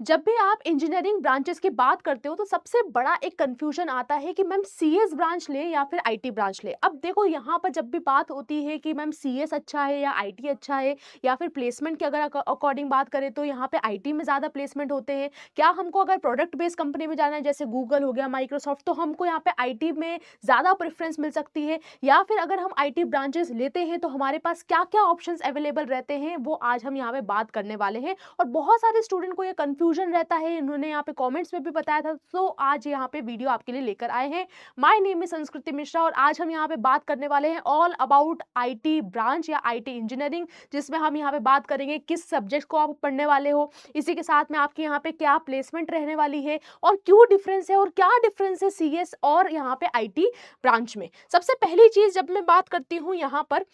जब भी आप इंजीनियरिंग ब्रांचेस की बात करते हो तो सबसे बड़ा एक कंफ्यूजन आता है कि मैम सीएस ब्रांच ले या फिर आईटी ब्रांच ले। अब देखो यहाँ पर जब भी बात होती है कि मैम सीएस अच्छा है या आईटी अच्छा है या फिर प्लेसमेंट की अगर अकॉर्डिंग बात करें तो यहाँ पे आईटी में ज़्यादा प्लेसमेंट होते हैं। क्या हमको अगर प्रोडक्ट बेस्ड कंपनी में जाना है जैसे गूगल हो गया, माइक्रोसॉफ्ट, तो हमको यहाँ पे आईटी में ज़्यादा प्रेफरेंस मिल सकती है। या फिर अगर हम आईटी ब्रांचेस लेते हैं तो हमारे पास क्या क्या ऑप्शंस अवेलेबल रहते हैं वो आज हम यहाँ पे बात करने वाले हैं। और बहुत सारे स्टूडेंट को ये कंफ्यूजन रहता है, इन्होंने यहाँ पे कमेंट्स में भी बताया था, तो आज यहाँ पे वीडियो आपके लिए लेकर आए हैं। माय नेम इज संस्कृति मिश्रा और आज हम यहाँ पे बात करने वाले हैं ऑल अबाउट आईटी ब्रांच या आईटी इंजीनियरिंग, जिसमें हम यहाँ पे बात करेंगे किस सब्जेक्ट को आप पढ़ने वाले हो, इसी के साथ में आपके यहाँ पे क्या प्लेसमेंट रहने वाली है और क्यों डिफरेंस है और क्या डिफरेंस है सीएस और यहाँ पे आईटी ब्रांच में। सबसे पहली चीज जब मैं बात करती हूँ यहाँ पर,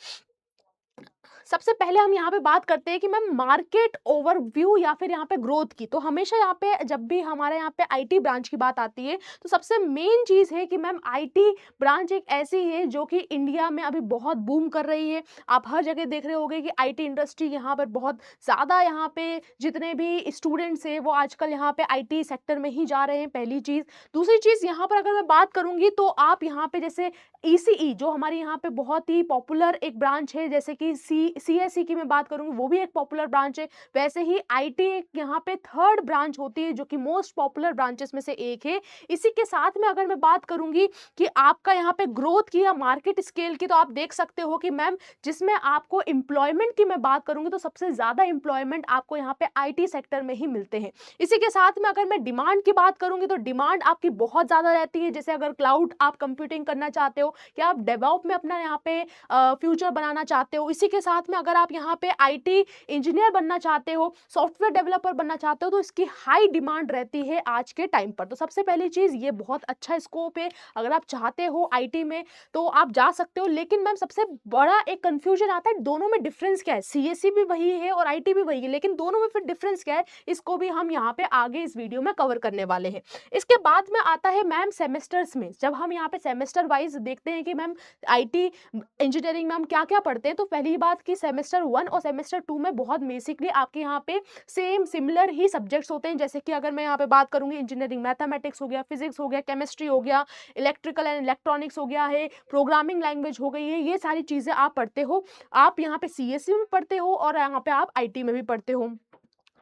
सबसे पहले हम यहाँ पे बात करते हैं कि मैम मार्केट ओवरव्यू या फिर यहाँ पे ग्रोथ की। तो हमेशा यहाँ पे जब भी हमारे यहाँ पे आईटी ब्रांच की बात आती है तो सबसे मेन चीज़ है कि मैम आईटी ब्रांच एक ऐसी है जो कि इंडिया में अभी बहुत बूम कर रही है। आप हर जगह देख रहे होंगे कि आईटी इंडस्ट्री यहाँ पर बहुत ज़्यादा, यहाँ पे जितने भी स्टूडेंट्स हैं वो आजकल यहाँ पे आईटी सेक्टर में ही जा रहे हैं, पहली चीज़। दूसरी चीज़ यहाँ पर अगर मैं बात करूँगी तो आप यहाँ पे जैसे ईसीई जो हमारी यहाँ पे बहुत ही पॉपुलर एक ब्रांच है, जैसे कि सीएसई की मैं बात करूँगी वो भी एक पॉपुलर ब्रांच है। वैसे ही आईटी एक यहाँ पे थर्ड ब्रांच होती है जो कि मोस्ट पॉपुलर ब्रांचेस में से एक है। इसी के साथ में अगर मैं बात करूँगी कि आपका यहाँ पे ग्रोथ की या मार्केट स्केल की, तो आप देख सकते हो कि मैम जिसमें आपको एम्प्लॉयमेंट की मैं बात करूँगी तो सबसे ज़्यादा एम्प्लॉयमेंट आपको यहाँ पे आईटी सेक्टर में ही मिलते हैं। इसी के साथ में अगर मैं डिमांड की बात करूँगी तो डिमांड आपकी बहुत ज़्यादा रहती है। जैसे अगर क्लाउड आप कंप्यूटिंग करना चाहते हो, क्या आप डेवलप में अपना यहाँ पे फ्यूचर बनाना चाहते हो, इसी के साथ में अगर आप यहाँ पे आईटी इंजीनियर बनना चाहते हो, सॉफ्टवेयर डेवलपर बनना चाहते हो, तो इसकी हाई डिमांड रहती है आज के टाइम पर। तो सबसे पहली चीज़ ये बहुत अच्छा स्कोप है, अगर आप चाहते हो आईटी में तो आप जा सकते हो। लेकिन मैम सबसे बड़ा एक कंफ्यूजन आता है, दोनों में डिफरेंस क्या है? सीएससी भी वही है और आईटी भी वही है, लेकिन दोनों में फिर डिफरेंस क्या है, इसको भी हम यहाँ पे आगे इस वीडियो में कवर करने वाले हैं। इसके बाद में आता है मैम सेमेस्टर्स में, जब हम यहाँ पे सेमेस्टर वाइज देखते हैं कि मैम आईटी इंजीनियरिंग में हम क्या क्या पढ़ते हैं, तो पहली बात कि सेमेस्टर 1 और सेमेस्टर 2 में बहुत बेसिकली आपके यहाँ पे सेम सिमिलर ही सब्जेक्ट्स होते हैं। जैसे कि अगर मैं यहाँ पे बात करूंगी इंजीनियरिंग, मैथमेटिक्स हो गया, फिजिक्स हो गया, केमिस्ट्री हो गया, इलेक्ट्रिकल एंड इलेक्ट्रॉनिक्स हो गया है, प्रोग्रामिंग लैंग्वेज हो गई है, ये सारी चीज़ें आप पढ़ते हो। आप यहाँ पे सीएससी में पढ़ते हो और यहाँ पे आप आईटी में भी पढ़ते हो।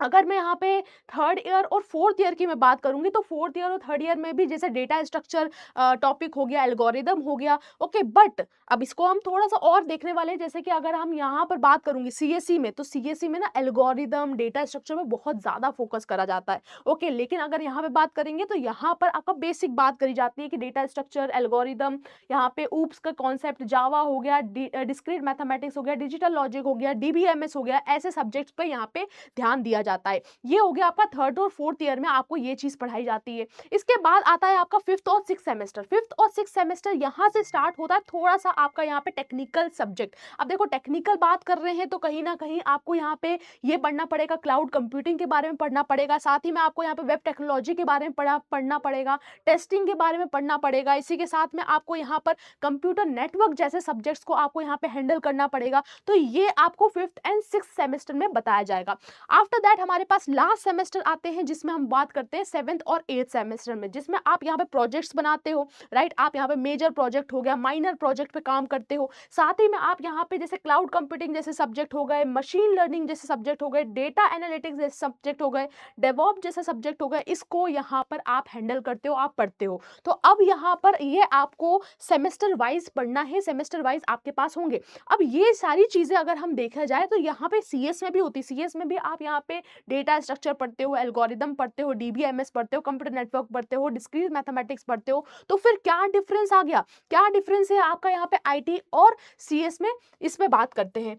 अगर मैं यहाँ पे थर्ड ईयर और फोर्थ ईयर की मैं बात करूँगी तो फोर्थ ईयर और थर्ड ईयर में भी जैसे डेटा स्ट्रक्चर टॉपिक हो गया, एल्गोरिदम हो गया, ओके। बट अब इसको हम थोड़ा सा और देखने वाले हैं। जैसे कि अगर हम यहाँ पर बात करूँगी सीएससी में, तो सीएससी में ना एल्गोरिदम, डेटा स्ट्रक्चर में बहुत ज़्यादा फोकस करा जाता है, ओके। लेकिन अगर यहाँ पे बात करेंगे तो यहाँ पर आपका बेसिक बात करी जाती है कि डेटा स्ट्रक्चर, एल्गोरिदम, यहाँ पे ऊप्स का कॉन्सेप्ट, जावा हो गया, डिस्क्रीट मैथमेटिक्स हो गया, डिजिटल लॉजिक हो गया, डीबीएमएस हो गया, ऐसे सब्जेक्ट्स पे यहाँ पे ध्यान दिया जाता है। ये हो गया आपका थर्ड और फोर्थ ईयर में आपको ये चीज पढ़ाई जाती है। इसके बाद आता है आपका फिफ्थ और सिक्स सेमेस्टर। फिफ्थ और सिक्स सेमेस्टर यहाँ से स्टार्ट होता है थोड़ा सा आपका यहाँ पे टेक्निकल सब्जेक्ट। अब देखो टेक्निकल बात कर रहे हैं तो कहीं ना कहीं आपको यहाँ पे ये पढ़ना पड़ेगा, क्लाउड कंप्यूटिंग के बारे में पढ़ना पड़ेगा, साथ ही में आपको यहाँ पे वेब टेक्नोलॉजी के बारे में पढ़ना पड़ेगा, टेस्टिंग के बारे में पढ़ना पड़ेगा। इसी के साथ में आपको यहाँ पर कंप्यूटर नेटवर्क जैसे सब्जेक्ट्स को आपको यहाँ पे हैंडल करना पड़ेगा। तो ये आपको फिफ्थ एंड सिक्स सेमेस्टर में बताया जाएगा। आफ्टर दैट हमारे पास लास्ट सेमेस्टर आते हैं जिसमें हम बात करते हैं सेवेंथ और एट्थ सेमेस्टर में, जिसमें आप यहाँ पे प्रोजेक्ट्स बनाते हो, राइट। आप यहाँ पे मेजर प्रोजेक्ट हो गया, माइनर प्रोजेक्ट पे काम करते हो, साथ ही में आप यहाँ पे जैसे क्लाउड कंप्यूटिंग जैसे सब्जेक्ट हो गए, मशीन लर्निंग जैसे सब्जेक्ट हो गए, डेटा एनालिटिक्स जैसे सब्जेक्ट हो गए, डेवॉप जैसे सब्जेक्ट हो गए, इसको यहाँ पर आप हैंडल करते हो, आप पढ़ते हो। तो अब यहाँ पर ये आपको सेमेस्टर वाइज पढ़ना है, सेमेस्टर वाइज आपके पास होंगे। अब ये सारी चीजें अगर हम देखा जाए तो यहाँ पे सीएस में भी होती है, सीएस में भी आप यहाँ पे डेटा स्ट्रक्चर पढ़ते हो, एल्गोरिदम पढ़ते हो, डीबीएमएस पढ़ते हो, कंप्यूटर नेटवर्क पढ़ते हो, डिस्क्रीट मैथमेटिक्स पढ़ते हो। तो फिर क्या डिफरेंस आ गया, क्या डिफरेंस है आपका यहाँ पे आईटी और सीएस में, इसमें बात करते हैं।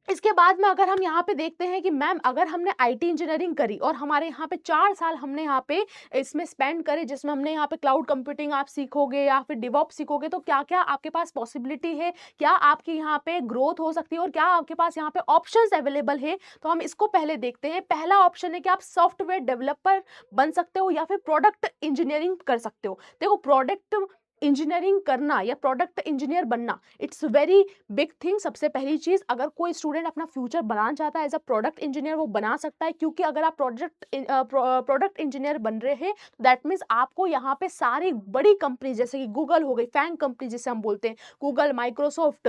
इसके बाद में अगर हम यहाँ पे देखते हैं कि मैम अगर हमने आईटी इंजीनियरिंग करी और हमारे यहाँ पे 4 साल हमने यहाँ पे इसमें स्पेंड करे, जिसमें हमने यहाँ पे क्लाउड कंप्यूटिंग आप सीखोगे या फिर डिवॉप सीखोगे, तो क्या क्या आपके पास पॉसिबिलिटी है, क्या आपकी यहाँ पे ग्रोथ हो सकती है और क्या आपके पास यहाँ पे ऑप्शंस अवेलेबल है। तो हम इसको पहले देखते हैं। पहला ऑप्शन है कि आप सॉफ्टवेयर डेवलपर बन सकते हो या फिर प्रोडक्ट इंजीनियरिंग कर सकते हो। देखो प्रोडक्ट इंजीनियरिंग करना या प्रोडक्ट इंजीनियर बनना, इट्स वेरी बिग थिंग। सबसे पहली चीज़, अगर कोई स्टूडेंट अपना फ्यूचर बनाना चाहता है एज़ अ प्रोडक्ट इंजीनियर, वो बना सकता है, क्योंकि अगर आप प्रोडक्ट इंजीनियर बन रहे हैं, दैट मीन्स आपको यहाँ पे सारी बड़ी कंपनी जैसे कि गूगल हो गई, फैंग कंपनी जिसे हम बोलते हैं, गूगल, माइक्रोसॉफ्ट,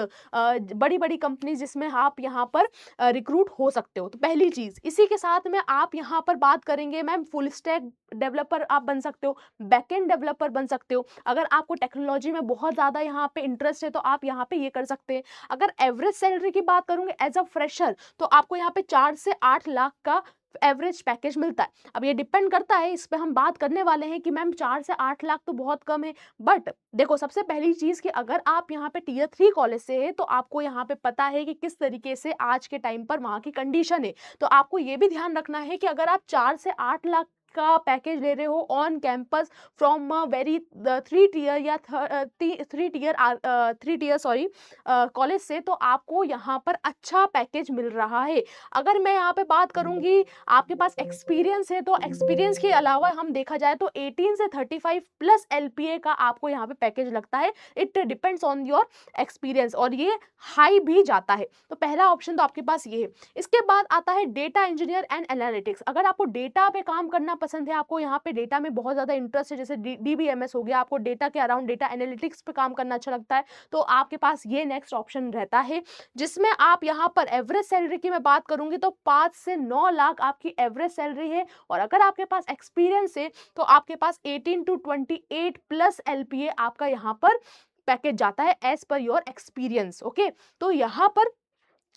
बड़ी-बड़ी कंपनी जिसमें आप यहाँ पर रिक्रूट हो सकते हो। तो पहली चीज़, इसी के साथ में आप यहाँ पर बात करेंगे मैम फुल स्टैक डेवलपर आप बन सकते हो, बैकएंड डेवलपर बन सकते हो। अगर आपको टेक्नोलॉजी में बहुत ज़्यादा यहाँ पे इंटरेस्ट है तो आप यहाँ पे ये कर सकते हैं। अगर एवरेज सैलरी की बात करूँगी एज़ अ फ्रेशर, तो आपको यहाँ पे 4 से 8 लाख का एवरेज पैकेज मिलता है। अब ये डिपेंड करता है, इस पे हम बात करने वाले हैं कि मैम 4 से 8 लाख तो बहुत कम है। बट देखो, सबसे पहली चीज़ कि अगर आप यहाँ पे टियर 3 कॉलेज से हैं, तो आपको यहाँ पे पता है कि किस तरीके से आज के टाइम पर वहाँ की कंडीशन है। तो आपको ये भी ध्यान रखना है कि अगर आप 4 से 8 लाख का पैकेज ले रहे हो on campus from very 3 tier या 3 टियर सॉरी कॉलेज से, तो आपको यहाँ पर अच्छा पैकेज मिल रहा है। अगर मैं यहाँ पे बात करूँगी, आपके पास एक्सपीरियंस है, तो एक्सपीरियंस के अलावा हम देखा जाए तो 18 से 35 प्लस एलपीए का आपको यहाँ पे पैकेज लगता है। It depends on your experience, और ये हाई भी जाता है। तो पहला ऑप्शन तो आपके पास ये है। इसके बाद आता है डेटा इंजीनियर एंड एनालिटिक्स। अगर आपको डेटा पे काम करना पसंद है, आपको यहाँ पे डेटा में बहुत ज़्यादा इंटरेस्ट है, जैसे डीबीएमएस हो गया, आपको डेटा के अराउंड डेटा एनालिटिक्स पे काम करना अच्छा लगता है, तो आपके पास ये नेक्स्ट ऑप्शन रहता है, जिसमें आप यहाँ पर एवरेज सैलरी की मैं बात करूंगी तो 5 से 9 लाख आपकी एवरेज सैलरी है। और अगर आपके पास एक्सपीरियंस है तो आपके पास 18 टू 28 प्लस एलपीए आपका यहाँ पर पैकेज जाता है as per your experience. Okay, तो यहाँ पर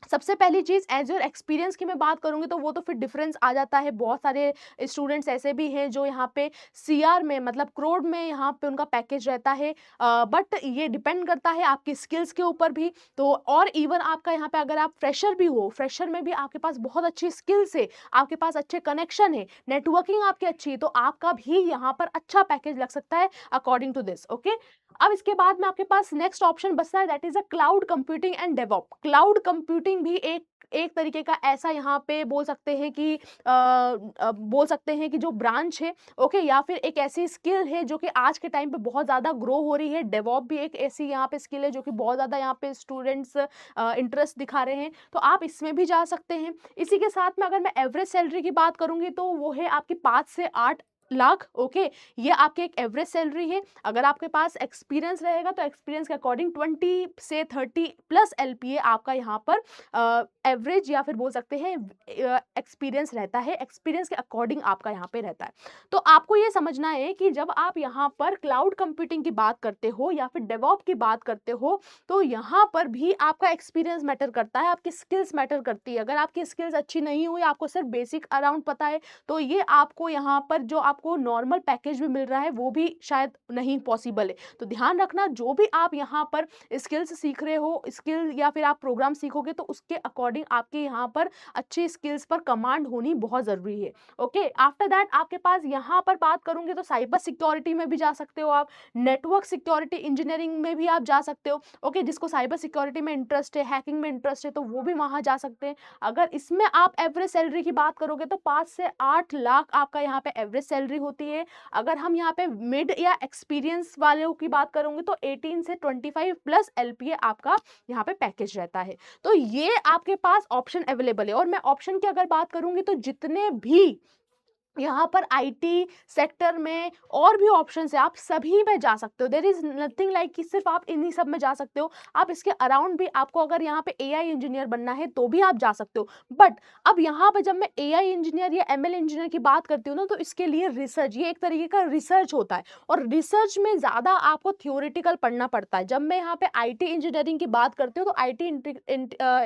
सबसे पहली चीज़ एज़ योर एक्सपीरियंस की मैं बात करूँगी, तो वो तो फिर डिफरेंस आ जाता है। बहुत सारे स्टूडेंट्स ऐसे भी हैं जो यहाँ पे सीआर में, मतलब करोड़ में यहाँ पे उनका पैकेज रहता है। बट ये डिपेंड करता है आपकी स्किल्स के ऊपर भी। तो और इवन आपका यहाँ पे अगर आप फ्रेशर भी हो, फ्रेशर में भी आपके पास बहुत अच्छी स्किल्स है, आपके पास अच्छे कनेक्शन है, नेटवर्किंग आपकी अच्छी है, तो आपका भी यहाँ पर अच्छा पैकेज लग सकता है अकॉर्डिंग टू दिस। ओके, अब इसके बाद में आपके पास नेक्स्ट ऑप्शन बचता है, that is a cloud computing and DevOps. Cloud computing भी एक एक तरीके का ऐसा यहाँ पे बोल सकते हैं कि बोल सकते हैं कि जो ब्रांच है, ओके, या फिर एक ऐसी स्किल है जो कि आज के टाइम पे बहुत ज़्यादा ग्रो हो रही है। डेवऑप भी एक ऐसी यहाँ पे स्किल है जो कि बहुत ज़्यादा यहाँ पे स्टूडेंट्स इंटरेस्ट दिखा रहे हैं, तो आप इसमें भी जा सकते हैं। इसी के साथ में अगर मैं एवरेज सैलरी की बात करूंगी तो वो है आपकी 5 से 8 लाख। ओके, ये आपकी एक एवरेज सैलरी है। अगर आपके पास एक्सपीरियंस रहेगा तो एक्सपीरियंस के अकॉर्डिंग 20 से 30 प्लस एलपीए आपका यहाँ पर एवरेज या फिर बोल सकते हैं एक्सपीरियंस रहता है। एक्सपीरियंस के अकॉर्डिंग आपका यहाँ पे रहता है। तो आपको ये समझना है कि जब आप यहाँ पर क्लाउड कंप्यूटिंग की बात करते हो या फिर डेवऑप की बात करते हो, तो यहाँ पर भी आपका एक्सपीरियंस मैटर करता है, आपकी स्किल्स मैटर करती है। अगर आपकी स्किल्स अच्छी नहीं हुई, आपको सिर्फ बेसिक अराउंड पता है, तो ये आपको यहाँ पर जो आपको नॉर्मल पैकेज भी मिल रहा है वो भी शायद नहीं पॉसिबल है। तो ध्यान रखना, जो भी आप यहाँ पर स्किल्स सीख रहे हो, स्किल या फिर आप प्रोग्राम सीखोगे, तो उसके अकॉर्डिंग आपके यहाँ पर अच्छी स्किल्स पर कमांड होनी बहुत ज़रूरी है। ओके, आफ्टर दैट आपके पास यहाँ पर बात करूँगी तो साइबर सिक्योरिटी में भी जा सकते हो आप, नेटवर्क सिक्योरिटी इंजीनियरिंग में भी आप जा सकते हो। ओके, जिसको साइबर सिक्योरिटी में इंटरेस्ट है, हैकिंग में इंटरेस्ट है, तो वो भी वहाँ जा सकते हैं। अगर इसमें आप एवरेज सैलरी की बात करोगे तो 5 से 8 लाख आपका यहाँ पे एवरेज सैलरी होती है। अगर हम यहाँ पे मिड या एक्सपीरियंस वालों की बात करोगे तो 18 से 25 प्लस एलपीए आपका यहाँ पे पैकेज रहता है। तो ये आपके पास ऑप्शन अवेलेबल है। और मैं ऑप्शन की अगर बात करूंगी तो जितने भी यहाँ पर आईटी सेक्टर में और भी ऑप्शंस है, आप सभी में जा सकते हो। देयर इज नथिंग लाइक कि सिर्फ आप इन्हीं सब में जा सकते हो। आप इसके अराउंड भी, आपको अगर यहाँ पे एआई इंजीनियर बनना है तो भी आप जा सकते हो। बट अब यहाँ पे जब मैं एआई इंजीनियर या एमएल इंजीनियर की बात करती हूँ ना, तो इसके लिए रिसर्च, ये एक तरीके का रिसर्च होता है, और रिसर्च में ज़्यादा आपको थियोरिटिकल पढ़ना पड़ता है। जब मैं यहाँ पे आईटी इंजीनियरिंग की बात करती हूँ तो आईटी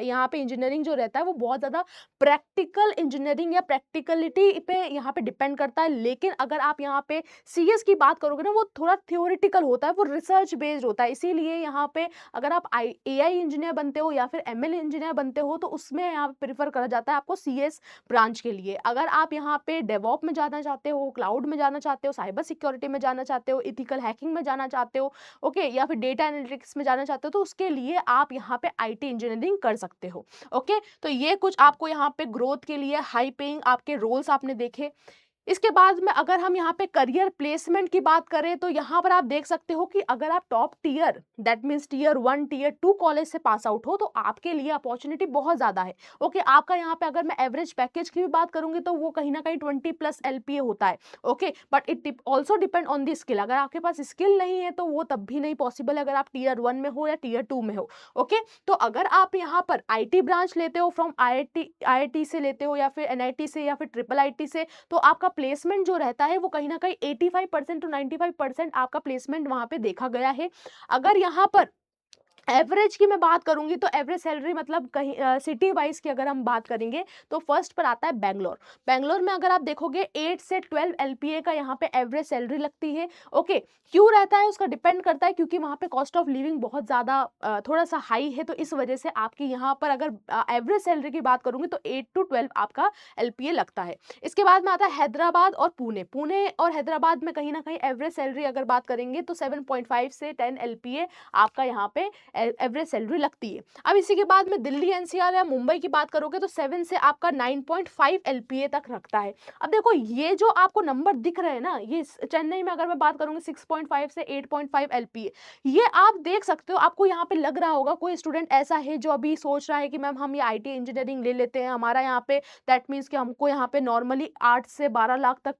यहाँ पे इंजीनियरिंग जो रहता है वो बहुत ज़्यादा प्रैक्टिकल इंजीनियरिंग या प्रैक्टिकलिटी पे यहाँ पे डिपेंड करता है। लेकिन अगर आप यहाँ पे सीएस की बात करोगे ना, वो थोड़ा थ्योरेटिकल होता है, वो रिसर्च बेस्ड होता है। इसीलिए यहाँ पे अगर आप एआई इंजीनियर बनते हो या फिर एमएल इंजीनियर बनते हो तो उसमें यहाँ पे प्रेफर करा जाता है आपको सीएस ब्रांच के लिए। अगर आप यहाँ पे डेवॉप में जाना चाहते हो, क्लाउड में जाना चाहते हो, साइबर सिक्योरिटी में जाना चाहते हो, इथिकल हैकिंग में जाना चाहते हो, ओके, या फिर डेटा एनालिटिक्स में जाना चाहते हो, तो उसके लिए आप यहाँ पे आईटी इंजीनियरिंग कर सकते हो। ओके, तो ये कुछ आपको यहाँ पे ग्रोथ के लिए हाई पेइंग आपके रोल्स आपने देखे। इसके बाद में अगर हम यहाँ पे करियर प्लेसमेंट की बात करें तो यहाँ पर आप देख सकते हो कि अगर आप top tier that means tier 1 tier 2 college से पास आउट हो तो आपके लिए अपॉर्चुनिटी बहुत ज़्यादा है। ओके, आपका यहाँ पे अगर मैं एवरेज पैकेज की भी बात करूंगी तो वो कहीं ना कहीं 20+ LPA होता है। Okay, but it also depend on the skill. अगर आपके पास स्किल नहीं है तो वो तब भी नहीं पॉसिबल है अगर आप टीयर 1 में हो या टीयर 2 में हो। ओके, तो अगर आप यहाँ पर IT ब्रांच लेते हो फ्रॉम IIT से लेते हो या फिर NIT से या फिर IIIT से, तो आपका प्लेसमेंट जो रहता है वो कहीं ना कहीं 85% टू 95% आपका प्लेसमेंट वहां पे देखा गया है। अगर यहाँ पर एवरेज की मैं बात करूंगी तो एवरेज सैलरी मतलब कहीं सिटी वाइज की अगर हम बात करेंगे तो फर्स्ट पर आता है बेंगलोर। बेंगलोर में अगर आप देखोगे 8 से 12 LPA का यहाँ पे एवरेज सैलरी लगती है। ओके, क्यों रहता है उसका डिपेंड करता है क्योंकि वहाँ पे कॉस्ट ऑफ लिविंग बहुत ज़्यादा थोड़ा सा हाई है, तो इस वजह से आपकी यहाँ पर अगर एवरेज सैलरी की बात करूंगी तो 8 to 12 आपका LPA लगता है। इसके बाद में आता है हैदराबाद और पुणे। पुणे और हैदराबाद में कहीं ना कहीं एवरेज सैलरी अगर बात करेंगे तो 7.5 से 10 LPA आपका यहाँ पे एवरेज सैलरी लगती है। अब इसी के बाद में दिल्ली NCR या मुंबई की बात करोगे तो 7 से आपका 9.5 LPA तक रखता है। अब देखो ये जो आपको नंबर दिख रहे हैं ना, ये चेन्नई में अगर मैं बात करूंगी 6.5 से 8.5 LPA, ये आप देख सकते हो। आपको यहाँ पे लग रहा होगा कोई स्टूडेंट ऐसा है जो अभी सोच रहा है कि मैम हम ये IT इंजीनियरिंग ले लेते हैं, हमारा यहाँ पे दैट मीन्स कि हमको यहाँ पे नॉर्मली 8 से 12 लाख तक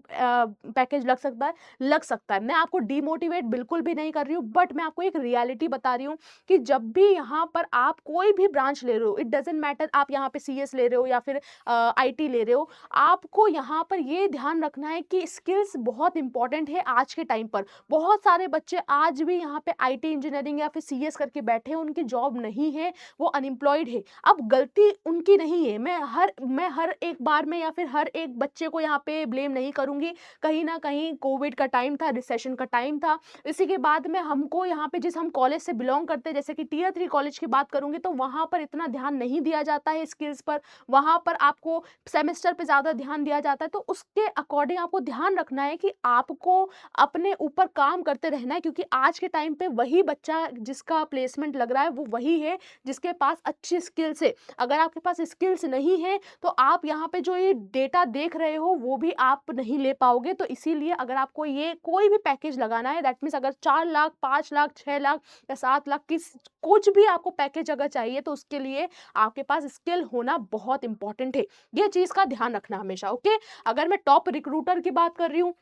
पैकेज लग सकता है। लग सकता है, मैं आपको डिमोटिवेट बिल्कुल भी नहीं कर रही हूँ, बट मैं आपको एक रियलिटी बता रही हूँ कि जब भी यहाँ पर आप कोई भी ब्रांच ले रहे हो, इट डजेंट मैटर आप यहाँ पे CS ले रहे हो या फिर IT ले रहे हो, आपको यहाँ पर ये ध्यान रखना है कि स्किल्स बहुत इंपॉर्टेंट है आज के टाइम पर। बहुत सारे बच्चे आज भी यहाँ पे IT इंजीनियरिंग या फिर CS करके बैठे हैं, उनकी जॉब नहीं है, वो अनएम्प्लॉयड है। अब गलती उनकी नहीं है, मैं हर एक बार में या फिर हर एक बच्चे को यहाँ पे ब्लेम नहीं करूंगी। कहीं ना कहीं कोविड का टाइम था, रिसेशन का टाइम था, इसी के बाद में हमको यहाँ पे जिस हम कॉलेज से बिलोंग करते हैं जैसे कि टीयर 3 कॉलेज की बात करूंगी तो वहां पर इतना ध्यान नहीं दिया जाता है स्किल्स पर। वहां पर आपको सेमेस्टर पे ज्यादा ध्यान दिया जाता है, तो उसके अकॉर्डिंग आपको ध्यान रखना है कि आपको अपने ऊपर काम करते रहना है, क्योंकि आज के टाइम पे वही बच्चा जिसका प्लेसमेंट लग रहा है वो वही है जिसके पास अच्छी स्किल्स है। अगर आपके पास स्किल्स नहीं है तो आप यहाँ पे जो ये डेटा देख रहे हो वो भी आप नहीं ले पाओगे। तो इसीलिए अगर आपको ये कोई भी पैकेज लगाना है, दैट मीन्स अगर 4 लाख 5 लाख 6 लाख या 7 लाख किस कुछ भी आपको पैकेज अगर चाहिए तो उसके लिए आपके पास स्किल होना बहुत इंपॉर्टेंट है। ये चीज का ध्यान रखना हमेशा। ओके, अगर मैं टॉप रिक्रूटर की बात कर रही हूँ,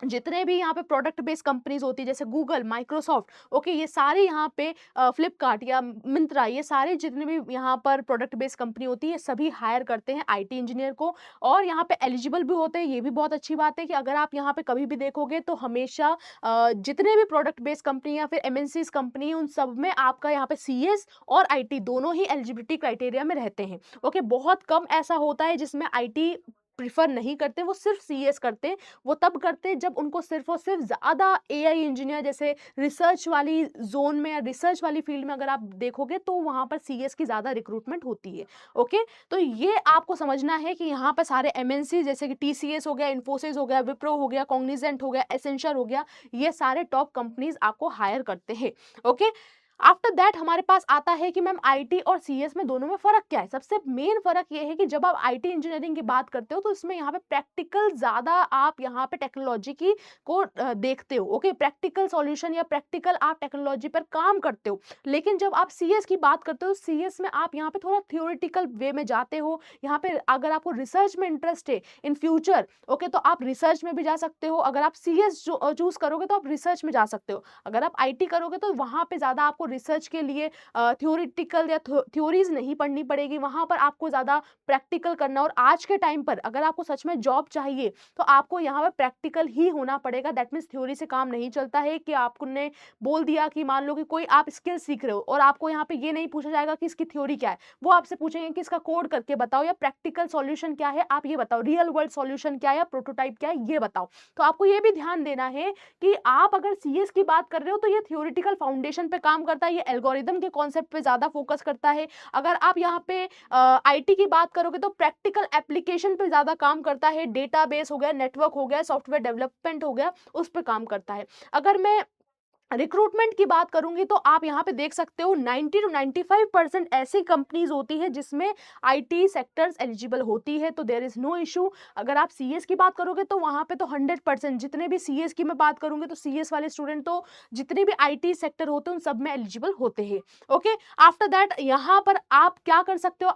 जितने भी यहाँ पे प्रोडक्ट बेस्ड कंपनीज होती है जैसे गूगल, माइक्रोसॉफ्ट, ओके, ये सारे यहाँ पे फ्लिपकार्ट या मिंत्रा, ये सारे जितने भी यहाँ पर प्रोडक्ट बेस्ड कंपनी होती है सभी हायर करते हैं IT इंजीनियर को, और यहाँ पे एलिजिबल भी होते हैं। ये भी बहुत अच्छी बात है कि अगर आप यहाँ पे कभी भी देखोगे तो हमेशा जितने भी प्रोडक्ट बेस्ड कंपनी या फिर MNCs कंपनी उन सब में आपका यहाँ पे CS और IT दोनों ही एलिजिबिलिटी क्राइटेरिया में रहते हैं। ओके, बहुत कम ऐसा होता है जिसमें IT प्रिफर नहीं करते, वो सिर्फ CS करते हैं। वो तब करते हैं जब उनको सिर्फ और सिर्फ ज़्यादा AI इंजीनियर जैसे रिसर्च वाली जोन में या रिसर्च वाली फील्ड में अगर आप देखोगे तो वहाँ पर CS की ज़्यादा रिक्रूटमेंट होती है। ओके, तो ये आपको समझना है कि यहाँ पर सारे MNC जैसे कि TCS हो गया, इन्फोसिस हो गया, विप्रो हो गया, कॉग्निजेंट हो गया, एसेंचर हो गया, ये सारे टॉप कंपनीज आपको हायर करते हैं। ओके, आफ्टर दैट हमारे पास आता है कि मैम IT और CS में दोनों में फर्क क्या है। सबसे मेन फर्क ये है कि जब आप IT इंजीनियरिंग की बात करते हो तो इसमें यहाँ पे प्रैक्टिकल ज्यादा आप यहाँ पे टेक्नोलॉजी की को देखते हो। ओके, प्रैक्टिकल सॉल्यूशन या प्रैक्टिकल आप टेक्नोलॉजी पर काम करते हो। लेकिन जब आप CS की बात करते हो, CS में आप यहाँ पे थोड़ा थियोरिटिकल वे में जाते हो। यहाँ पे अगर आपको रिसर्च में इंटरेस्ट है इन फ्यूचर, ओके, तो आप रिसर्च में भी जा सकते हो। अगर आप CS चूज करोगे तो आप रिसर्च में जा सकते हो। अगर आप IT करोगे तो वहां पे ज्यादा आपको रिसर्च के लिए थ्योरिटिकल या थ्योरीज नहीं पढ़नी पड़ेगी, वहां पर आपको ज्यादा प्रैक्टिकल करना। और आज के टाइम पर अगर आपको सच में जॉब चाहिए तो आपको यहाँ पर प्रैक्टिकल ही होना पड़ेगा। दैट मीन्स थ्योरी से काम नहीं चलता है कि आपने बोल दिया कि मान लो कि कोई आप स्किल सीख रहे हो और आपको यहाँ पे ये नहीं पूछा जाएगा कि इसकी थ्योरी क्या है, वो आपसे पूछेंगे कि इसका कोड करके बताओ या प्रैक्टिकल सॉल्यूशन क्या है आप ये बताओ, रियल वर्ल्ड सॉल्यूशन क्या है या प्रोटोटाइप क्या है ये बताओ। तो आपको ये भी ध्यान देना है कि आप अगर CS की बात कर रहे हो तो ये थ्योरेटिकल फाउंडेशन पे काम करता है, ये एल्गोरिदम के कॉन्सेप्ट पे ज्यादा फोकस करता है। अगर आप यहाँ पे IT की बात करोगे तो प्रैक्टिकल एप्लीकेशन पे ज्यादा काम करता है, डेटाबेस हो गया, नेटवर्क हो गया, सॉफ्टवेयर डेवलपमेंट हो गया, उस पर काम करता है। अगर मैं रिक्रूटमेंट की बात करूँगी तो आप यहाँ पे देख सकते हो 90 टू 95% ऐसी कंपनीज़ होती है जिसमें आईटी सेक्टर्स एलिजिबल होती है, तो देयर इज़ नो इश्यू। अगर आप सीएस की बात करोगे तो वहाँ पे तो 100% जितने भी सीएस की मैं बात करूँगी तो सीएस वाले स्टूडेंट तो जितने भी आईटी सेक्टर होते हैं उन सब में एलिजिबल होते हैं। ओके, आफ्टर दैट यहाँ पर आप क्या कर सकते हो,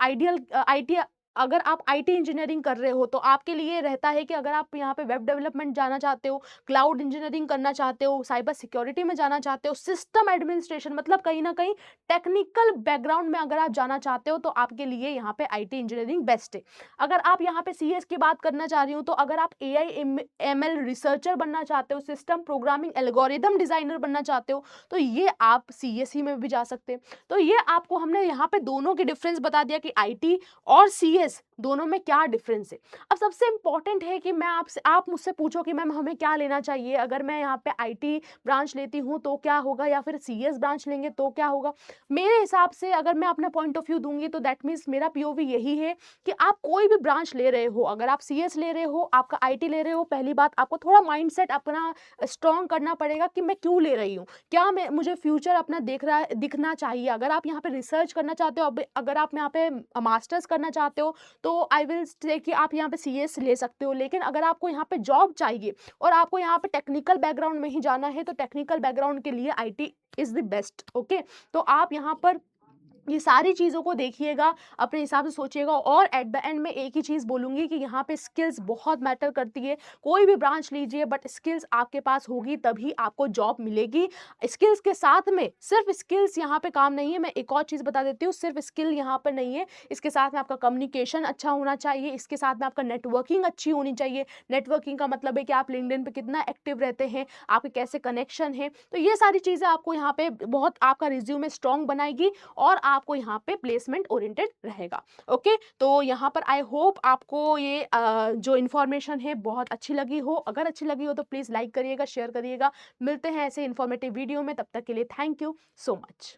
आईटी अगर आप आईटी इंजीनियरिंग कर रहे हो तो आपके लिए रहता है कि अगर आप यहाँ पे वेब डेवलपमेंट जाना चाहते हो, क्लाउड इंजीनियरिंग करना चाहते हो, साइबर सिक्योरिटी में जाना चाहते हो, सिस्टम एडमिनिस्ट्रेशन मतलब कहीं न कहीं टेक्निकल बैकग्राउंड में अगर आप जाना चाहते हो तो आपके लिए यहाँ पे आईटी इंजीनियरिंग बेस्ट है। अगर आप यहाँ पे सीएस की बात करना चाह रही हूँ तो अगर आप एआई एमएल रिसर्चर बनना चाहते हो, सिस्टम प्रोग्रामिंग एल्गोरिदम डिजाइनर बनना चाहते हो, तो ये आप सीएसई में भी जा सकते हैं। तो ये आपको हमने यहाँ पे दोनों की डिफरेंस बता दिया कि आईटी और सीएस दोनों में क्या डिफरेंस है। अब सबसे इम्पोर्टेंट है कि मैं आपसे आप मुझसे पूछो कि मैम हमें क्या लेना चाहिए, अगर मैं यहाँ पे आईटी ब्रांच लेती हूँ तो क्या होगा या फिर सीएस ब्रांच लेंगे तो क्या होगा? मेरे हिसाब से अगर मैं अपना पॉइंट ऑफ व्यू दूँगी तो दैट मीन्स मेरा पीओवी यही है कि आप कोई भी ब्रांच ले रहे हो, अगर आप सीएस ले रहे हो, आपका आईटी ले रहे हो, पहली बात आपको थोड़ा माइंडसेट अपना स्ट्रॉन्ग करना पड़ेगा कि मैं क्यों ले रही हूँ? क्या मैं मुझे फ्यूचर अपना दिखना चाहिए? अगर आप यहाँ पे रिसर्च करना चाहते हो, अब अगर आप यहाँ पे मास्टर्स करना चाहते हो तो आई विल से कि आप यहाँ पे सीएस ले सकते हो। लेकिन अगर आपको यहाँ पे जॉब चाहिए और आपको यहाँ पे टेक्निकल बैकग्राउंड में ही जाना है तो टेक्निकल बैकग्राउंड के लिए IT is the best. Okay, तो आप यहाँ पर ये सारी चीज़ों को देखिएगा, अपने हिसाब से सोचिएगा और एट द एंड में एक ही चीज़ बोलूँगी कि यहाँ पे स्किल्स बहुत मैटर करती है। कोई भी ब्रांच लीजिए बट स्किल्स आपके पास होगी तभी आपको जॉब मिलेगी। स्किल्स के साथ में सिर्फ़ स्किल्स यहाँ पे काम नहीं है, मैं एक और चीज़ बता देती हूँ, सिर्फ़ स्किल यहाँ पर नहीं है, इसके साथ में आपका कम्युनिकेशन अच्छा होना चाहिए, इसके साथ में आपका नेटवर्किंग अच्छी होनी चाहिए। नेटवर्किंग का मतलब है कि आप लिंक्डइन पे कितना एक्टिव रहते हैं, आपके कैसे कनेक्शन हैं, तो ये सारी चीज़ें आपको यहाँ पे बहुत आपका रिज़्यूमे स्ट्रॉन्ग बनाएगी और आपको यहाँ पे प्लेसमेंट ओरिएंटेड रहेगा। ओके, तो यहाँ पर आई होप आपको ये जो इन्फॉर्मेशन है बहुत अच्छी लगी हो। अगर अच्छी लगी हो तो प्लीज़ लाइक करिएगा, शेयर करिएगा। मिलते हैं ऐसे इन्फॉर्मेटिव वीडियो में, तब तक के लिए थैंक यू सो मच।